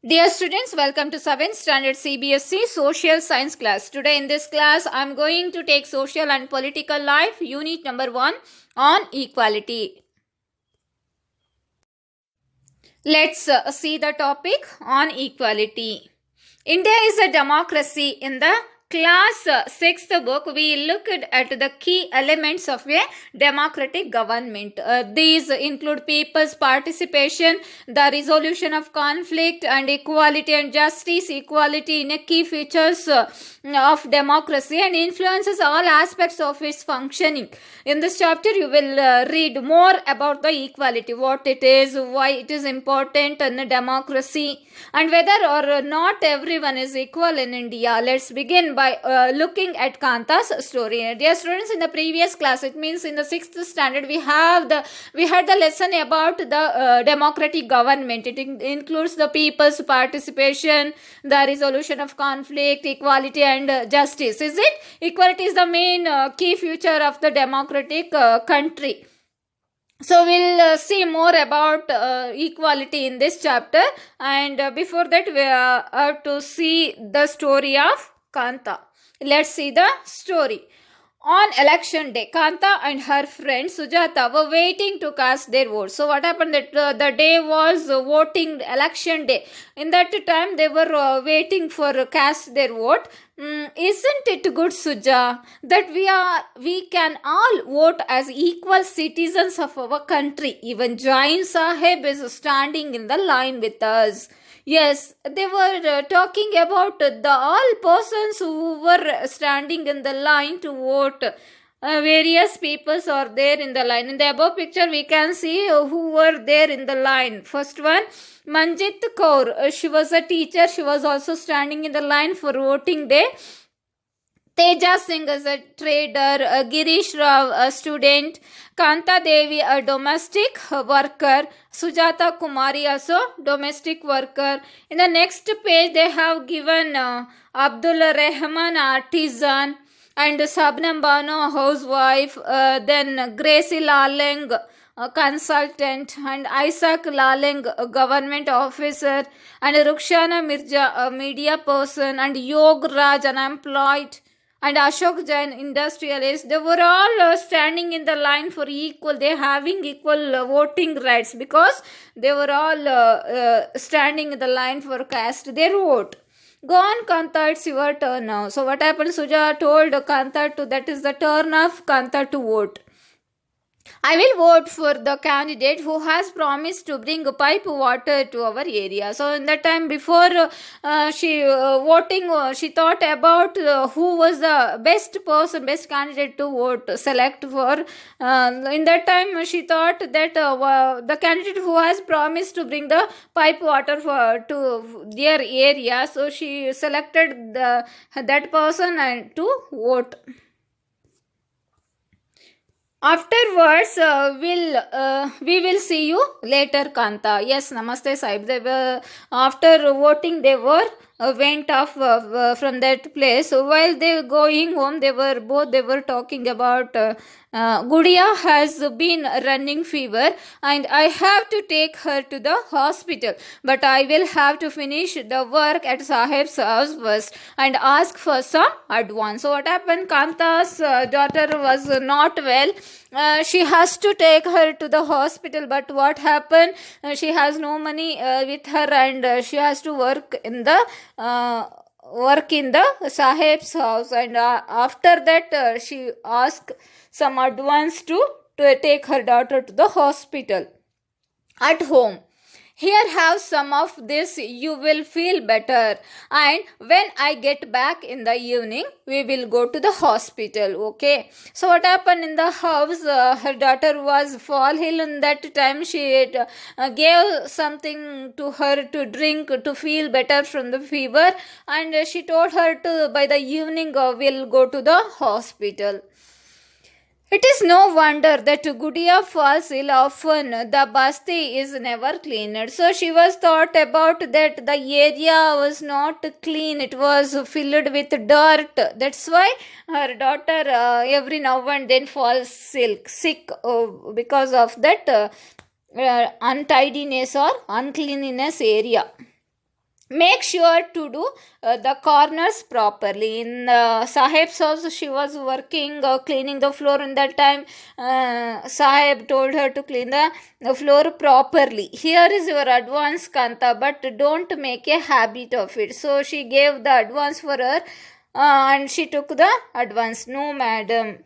Dear students, welcome to 7th Standard CBSE Social Science class. Today in this class, I am going to take Social and Political Life, Unit number 1 on Equality. Let's see the topic on equality. India is a democracy. In the class 6th book, we looked at the key elements of a democratic government. These include people's participation, the resolution of conflict, and equality and justice. Equality in a key features of democracy and influences all aspects of its functioning. In this chapter, you will read more about the equality, what it is, why it is important in a democracy, and whether or not everyone is equal in India. Let's begin by looking at Kanta's story. Dear students, in the previous class, it means in the 6th standard, we had the lesson about the democratic government. It includes the people's participation, the resolution of conflict, equality and justice. Is it? Equality is the main key feature of the democratic country. So we'll see more about equality in this chapter, and before that we have to see the story of Kanta. Let's see the story. On election day, Kanta and her friend Sujata were waiting to cast their vote. So what happened that the day was voting election day. In that time they were waiting for cast their vote. Isn't it good, Suja, that we can all vote as equal citizens of our country? Even Jain Sahib is standing in the line with us. Yes, they were talking about the all persons who were standing in the line to vote. Various peoples are there in the line. In the above picture, we can see who were there in the line. First one, Manjit Kaur. She was a teacher. She was also standing in the line for voting day. Teja Singh is a trader, Girish Rao, a student, Kanta Devi, a domestic worker, Sujata Kumari, also domestic worker. In the next page, they have given Abdul Rahman, artisan, and Sabnam Bano, housewife, then Gracie Laleng, a consultant, and Isaac Laleng, a government officer, and Rukshana Mirza, a media person, and Yog Raj, an employed, and Ashok Jain, industrialist. They were all standing in the line for equal. They having equal voting rights because they were all standing in the line for cast their vote. Go on, Kanta, it's your turn now. So what happened? Suja told Kanta to, that is the turn of Kanta to vote. I will vote for the candidate who has promised to bring pipe water to our area. So in that time before she voting, she thought about who was the best person, best candidate to vote, select for. In that time she thought that the candidate who has promised to bring the pipe water to their area. So she selected that person and to vote. Afterwards, we will see you later, Kanta. Yes, Namaste, Sahib. They were, after voting, they were went off from that place. So while they were going home, they were talking about Gudiya has been running fever and I have to take her to the hospital. But I will have to finish the work at Sahib's house first and ask for some advance. So what happened? Kanta's daughter was not well. She has to take her to the hospital, but what happened? She has no money with her and she has to work in the Sahib's house, and after that she asked some advance to take her daughter to the hospital. At home, here, have some of this, you will feel better, and when I get back in the evening, we will go to the hospital. Okay, so what happened in the house? Her daughter was fall ill. In that time she gave something to her to drink to feel better from the fever, and she told her to by the evening we'll go to the hospital. It is no wonder that Gudiya falls ill often. The basti is never cleaned. So she was thought about that the area was not clean. It was filled with dirt. That's why her daughter every now and then falls sick because of that untidiness or uncleanliness area. make sure to do the corners properly. In Sahib's house, she was working cleaning the floor. In that time, Sahib told her to clean the floor properly. Here is your advance, Kanta, but don't make a habit of it. So she gave the advance for her, and she took the advance. No, madam.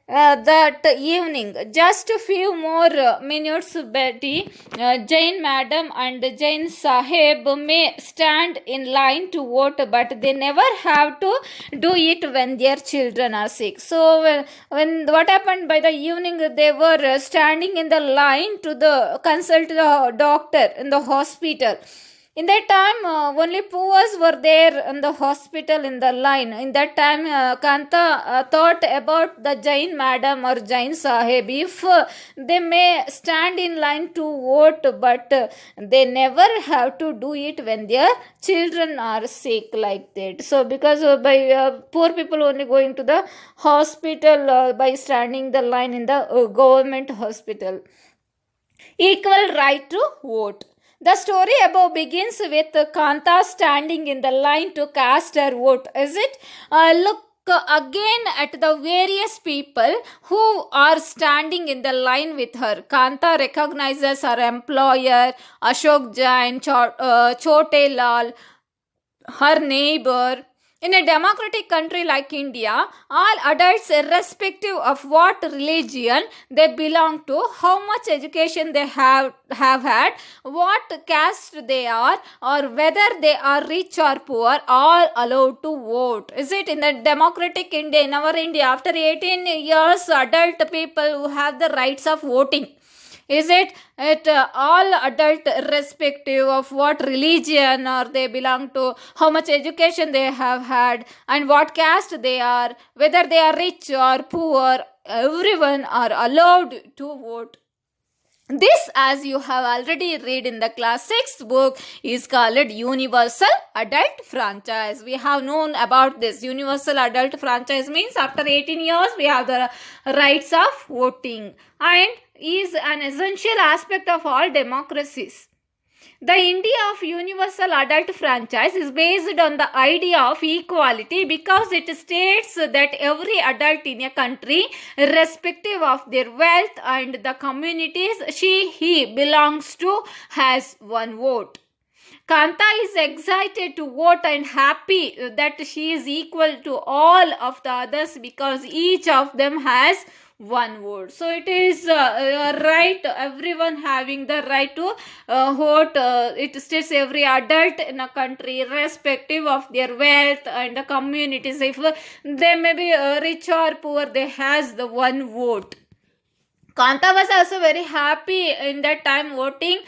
That evening, just a few more minutes, Betty, Jain Madam and Jain Sahib may stand in line to vote, but they never have to do it when their children are sick. So, when what happened by the evening, they were standing in the line to consult the doctor in the hospital. In that time, only poors were there in the hospital in the line. In that time, Kanta thought about the Jain Madam or Jain Sahib. If they may stand in line to vote, but they never have to do it when their children are sick like that. So, because by poor people only going to the hospital by standing the line in the government hospital. Equal right to vote. The story above begins with Kanta standing in the line to cast her vote. Is it? Look again at the various people who are standing in the line with her. Kanta recognizes her employer, Ashok Jain, Chote Lal, her neighbor. In a democratic country like India, all adults, irrespective of what religion they belong to, how much education they have had, what caste they are, or whether they are rich or poor, all allowed to vote. Is it? In the democratic India, in our India, after 18 years, adult people who have the rights of voting. Is it all adult, irrespective of what religion or they belong to, how much education they have had, and what caste they are, whether they are rich or poor, everyone are allowed to vote. This, as you have already read in the class 6th book, is called Universal Adult Franchise. We have known about this. Universal Adult Franchise means after 18 years we have the rights of voting, and is an essential aspect of all democracies. The India of Universal Adult Franchise is based on the idea of equality because it states that every adult in a country, irrespective of their wealth and the communities he belongs to, has one vote. Kanta is excited to vote and happy that she is equal to all of the others because each of them has one vote. So it is right, everyone having the right to vote. It states every adult in a country, irrespective of their wealth and the communities, if they may be rich or poor, they has the one vote. Kanta was also very happy in that time voting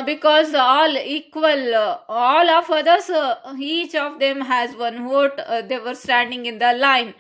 because all equal, all of others, each of them has one vote. They were standing in the line.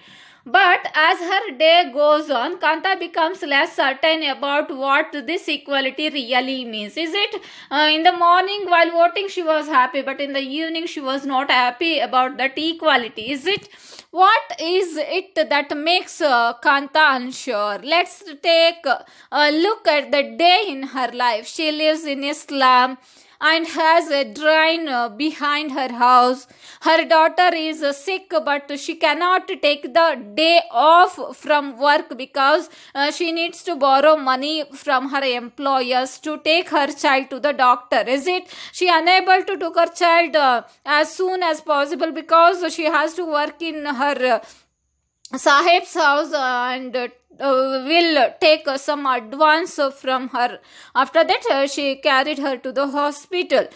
But as her day goes on, Kanta becomes less certain about what this equality really means. Is it? In the morning while voting she was happy, but in the evening she was not happy about that equality. Is it? What is it that makes Kanta unsure? Let's take a look at the day in her life. She lives in a slum and has a drain behind her house. Her daughter is sick, but she cannot take the day off from work because she needs to borrow money from her employers to take her child to the doctor. Is it? She unable to take her child as soon as possible because she has to work in her Sahib's house and will take some advance from her. After that, she carried her to the hospital.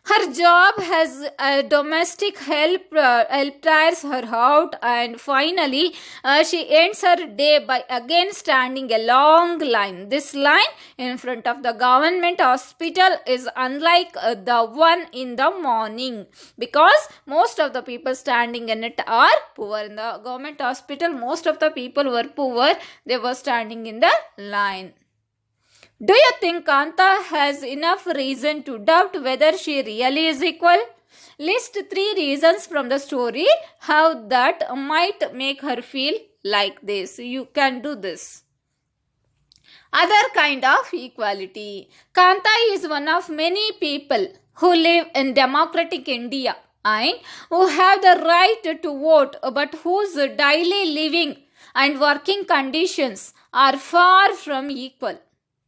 Her job as a domestic help tires her out, and finally she ends her day by again standing a long line. This line in front of the government hospital is unlike the one in the morning because most of the people standing in it are poor. In the government hospital, most of the people were poor. They were standing in the line. Do you think Kanta has enough reason to doubt whether she really is equal? List 3 reasons from the story how that might make her feel like this. You can do this. Other kind of equality. Kanta is one of many people who live in democratic India and who have the right to vote, but whose daily living and working conditions are far from equal.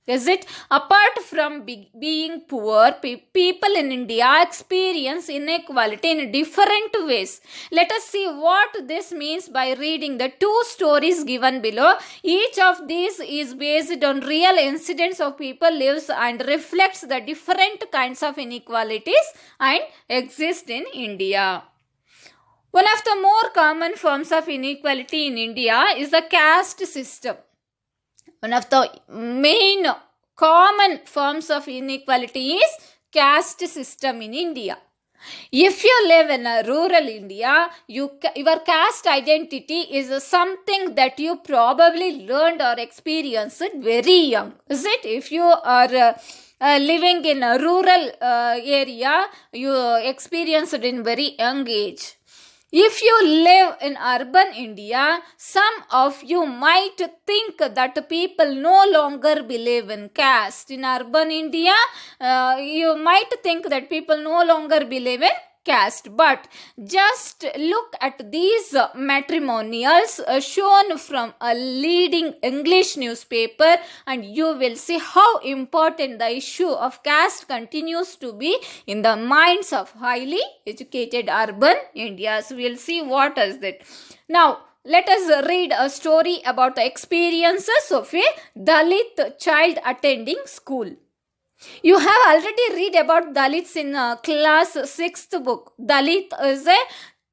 Is it? Apart from being poor, people in India experience inequality in different ways. Let us see what this means by reading the two stories given below. Each of these is based on real incidents of people lives and reflects the different kinds of inequalities and exist in India. One of the more common forms of inequality in India is the caste system. One of the main common forms of inequality is caste system in India. If you live in a rural India, your caste identity is something that you probably learned or experienced very young. Is it? If you are living in a rural area, you experienced it in very young age. If you live in urban India, some of you might think that people no longer believe in caste. In urban India, you might think that people no longer believe in caste. But just look at these matrimonials shown from a leading English newspaper and you will see how important the issue of caste continues to be in the minds of highly educated urban Indians. We will see what is that. Now, let us read a story about the experiences of a Dalit child attending school. You have already read about Dalits in class 6th book. Dalit is a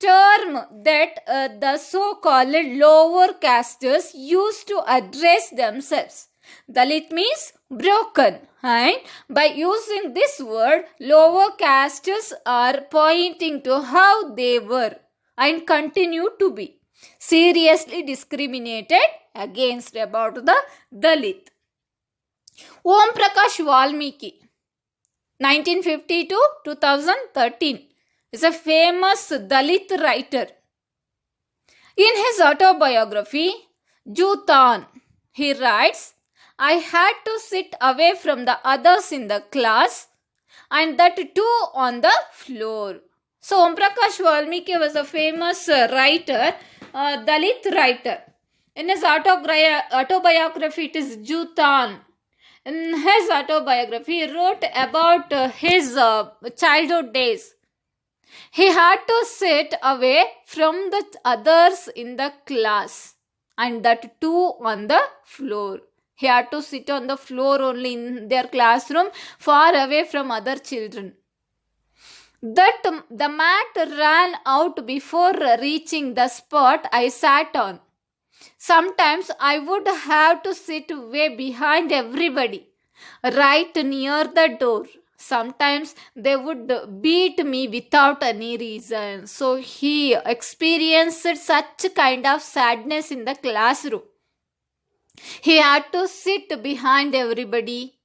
term that the so-called lower castes used to address themselves. Dalit means broken, and by using this word, lower castes are pointing to how they were and continue to be seriously discriminated against about the Dalit. Om Prakash Valmiki, 1950 to 2013, is a famous Dalit writer. In his autobiography, Jutan, he writes, I had to sit away from the others in the class and that too on the floor. So, Om Prakash Valmiki was a famous writer, Dalit writer. In his autobiography, it is Jutan. In his autobiography, he wrote about his childhood days. He had to sit away from the others in the class and that too on the floor. He had to sit on the floor only in their classroom, far away from other children. That the mat ran out before reaching the spot I sat on. Sometimes I would have to sit way behind everybody, right near the door. Sometimes they would beat me without any reason. So he experienced such kind of sadness in the classroom. He had to sit behind everybody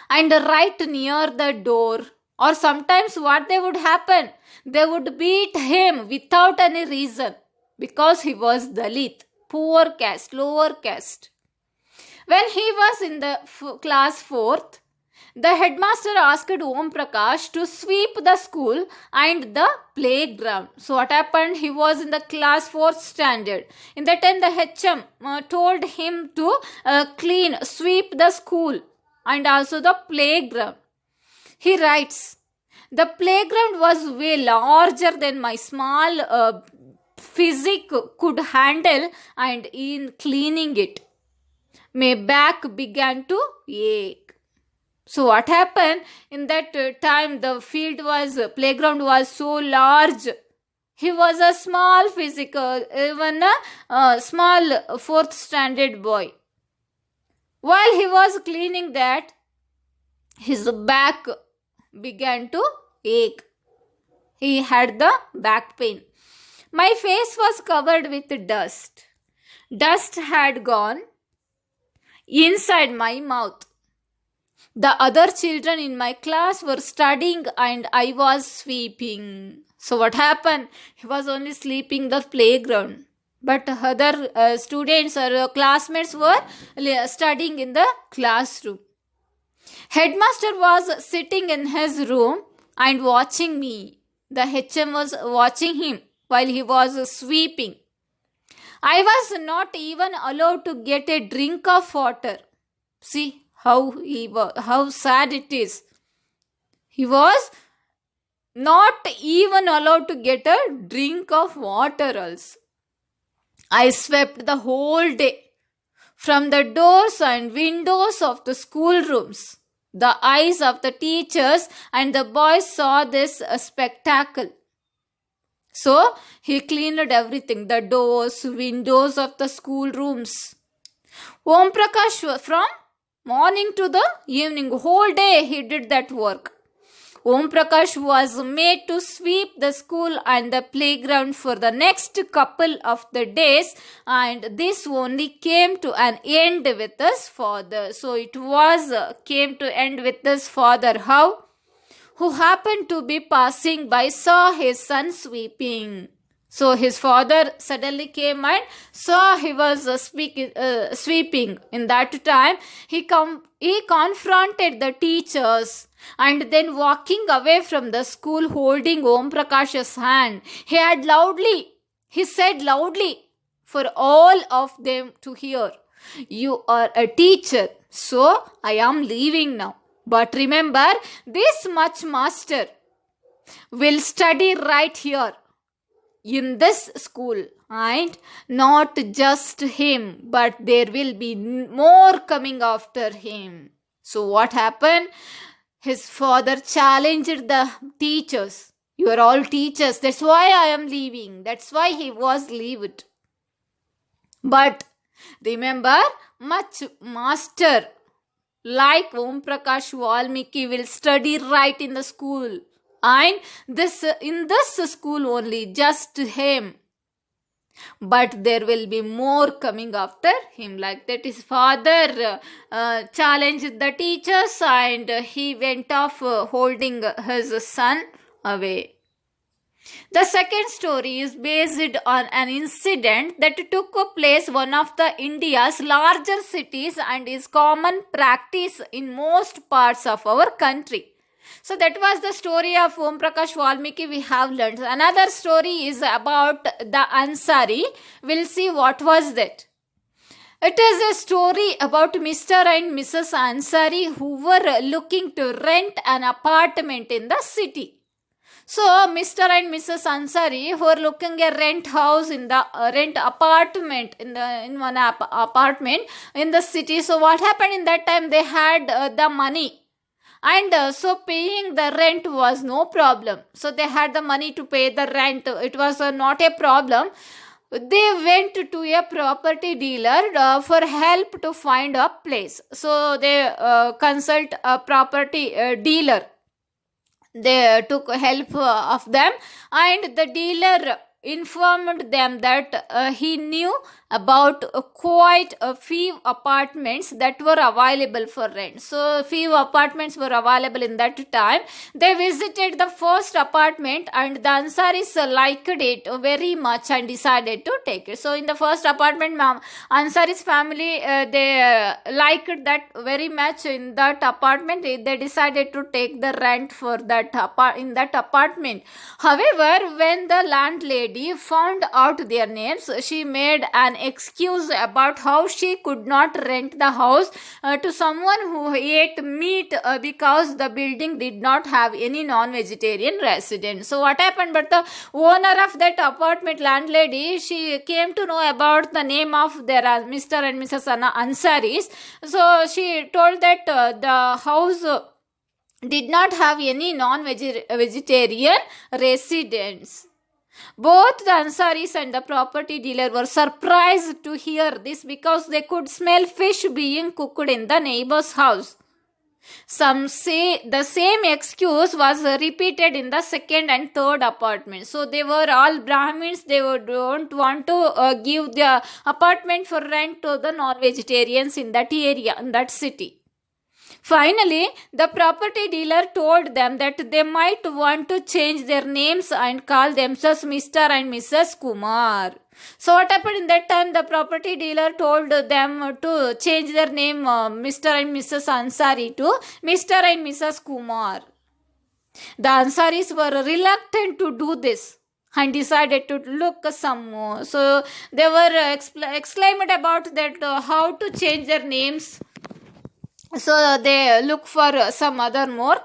and right near the door. Or sometimes what they would happen? They would beat him without any reason because he was Dalit, poor caste, lower caste. When he was in the class 4th, the headmaster asked Om Prakash to sweep the school and the playground. So what happened? He was in the class 4th standard. In that time, the HM told him to sweep the school and also the playground. He writes, the playground was way larger than my small physique could handle, and in cleaning it, my back began to ache. So what happened? In that time, the playground was so large. He was a small physique, even a small 4th standard boy. While he was cleaning that, his back began to ache. He had the back pain. My face was covered with dust. Dust had gone inside my mouth. The other children in my class were studying and I was sweeping. So what happened? He was only sleeping the playground. But other students or classmates were studying in the classroom. Headmaster was sitting in his room and watching me. The HM was watching him while he was sweeping. I was not even allowed to get a drink of water. See how sad it is. He was not even allowed to get a drink of water also. I swept the whole day from the doors and windows of the schoolrooms. The eyes of the teachers and the boys saw this spectacle. So he cleaned everything, the doors, windows of the schoolrooms. Om Prakash, from morning to the evening, whole day he did that work. Om Prakash was made to sweep the school and the playground for the next couple of the days, and this only came to an end with his father. So it was came to end with his father. How? Who happened to be passing by saw his son sweeping. So his father suddenly came and saw he was sweeping. In that time, he confronted the teachers, and then walking away from the school holding Om Prakash's hand, he said loudly for all of them to hear, "You are a teacher, so I am leaving now. But remember, this much, master will study right here in this school, and not just him, but there will be more coming after him." So what happened? His father challenged the teachers. "You are all teachers, that's why I am leaving." That's why he was leaved. But remember, much master like Om Prakash Valmiki will study right in the school, and in this school only, just him. But there will be more coming after him. Like that, his father challenged the teachers, and he went off holding his son away. The second story is based on an incident that took place one of the India's larger cities and is common practice in most parts of our country. So that was the story of Om Prakash Valmiki we have learned. Another story is about the Ansari. We'll see what was that. It is a story about Mr. and Mrs. Ansari who were looking to rent an apartment in the city. So Mr. and Mrs. Ansari who were looking a rent house in the rent apartment in one apartment in the city. So what happened in that time? They had the money. And so paying the rent was no problem. So they had the money to pay the rent. It was not a problem. They went to a property dealer for help to find a place. So they consult a property dealer. They took help of them, and the dealer informed them that he knew about quite a few apartments that were available for rent. So few apartments were available in that time. They visited the first apartment, and the Ansaris liked it very much and decided to take it. So in the first apartment, Ansari's family they liked that very much. In that apartment, they decided to take the rent for that in that apartment. However, when the landlady found out their names, she made an excuse about how she could not rent the house to someone who ate meat because the building did not have any non-vegetarian residents. So what happened? But the owner of that apartment, landlady, she came to know about the name of their Mr. and Mrs. Ansaris. So she told that the house did not have any non-vegetarian residents. Both the Ansaris and the property dealer were surprised to hear this because they could smell fish being cooked in the neighbor's house. Some say the same excuse was repeated in the second and third apartment. So they were all Brahmins. They don't want to give the apartment for rent to the non-vegetarians in that area, in that city. Finally, the property dealer told them that they might want to change their names and call themselves Mr. and Mrs. Kumar. So what happened in that time? The property dealer told them to change their name Mr. and Mrs. Ansari to Mr. and Mrs. Kumar. The Ansaris were reluctant to do this and decided to look some more. So they were exclaimed about that how to change their names. So they look for some other more.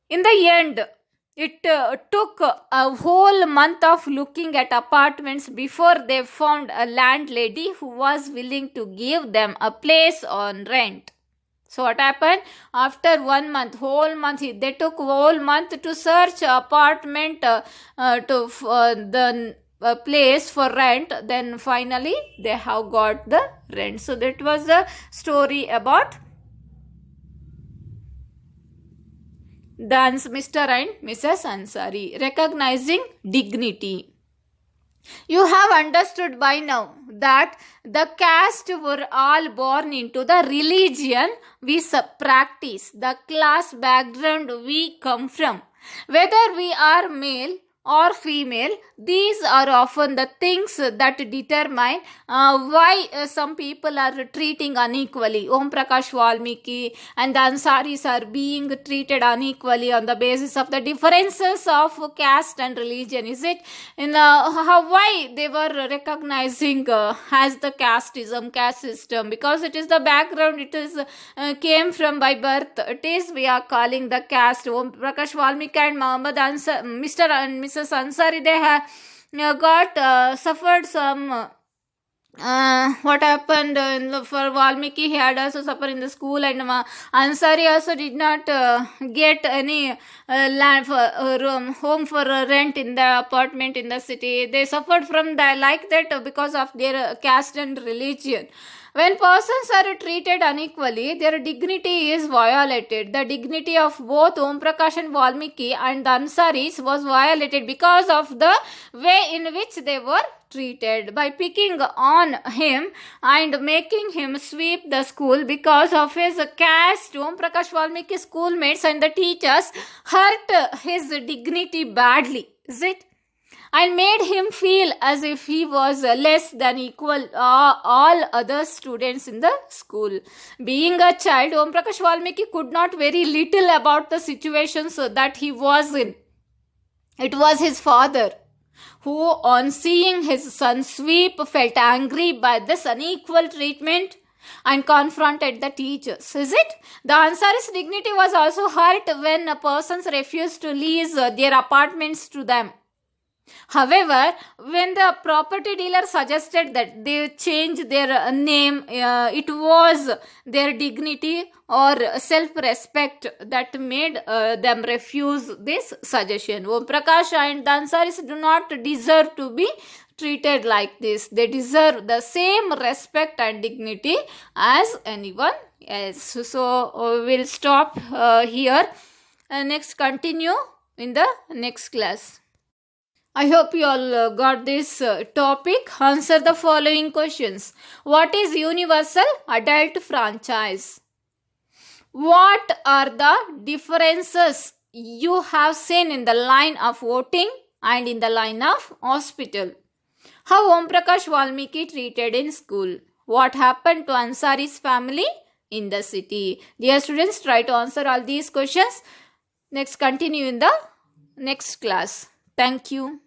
In the end, it took a whole month of looking at apartments before they found a landlady who was willing to give them a place on rent. So what happened? After 1 month, whole month, they took whole month to search apartment to the place for rent. Then finally they have got the rent. So that was the story about Mr. and Mrs. Ansari. Recognizing dignity. You have understood by now that the caste were all born into the religion we practice, the class background we come from. Whether we are male or female, these are often the things that determine why some people are treating unequally. Om Prakash Valmiki and the Ansaris are being treated unequally on the basis of the differences of caste and religion. Is it in why they were recognizing as the caste system? Because it is the background, it is came from by birth. It is we are calling the caste. Om Prakash Valmiki and Muhammad Mr. and Mrs. Ansari, they have got suffered some what happened for Valmiki, he had also suffered in the school, and Ansari also did not get any land for home for rent in the apartment in the city. They suffered from that like that because of their caste and religion. When persons are treated unequally, their dignity is violated. The dignity of both Om Prakash and Valmiki and the Ansaris was violated because of the way in which they were treated. By picking on him and making him sweep the school because of his caste, Om Prakash Valmiki's schoolmates and the teachers hurt his dignity badly. Is it? And made him feel as if he was less than equal all other students in the school. Being a child, Om Prakash Valmiki could not very little about the situations that he was in. It was his father who, on seeing his son sweep, felt angry by this unequal treatment and confronted the teachers. Is it? The Ansari's dignity was also hurt when persons refused to lease their apartments to them. However, when the property dealer suggested that they change their name, it was their dignity or self-respect that made them refuse this suggestion. Om Prakash and the Ansaris do not deserve to be treated like this. They deserve the same respect and dignity as anyone else. So, we'll stop here. Next, continue in the next class. I hope you all got this topic. Answer the following questions. What is universal adult franchise? What are the differences you have seen in the line of voting and in the line of hospital? How Om Prakash Valmiki treated in school? What happened to Ansari's family in the city? Dear students, try to answer all these questions. Next, continue in the next class. Thank you.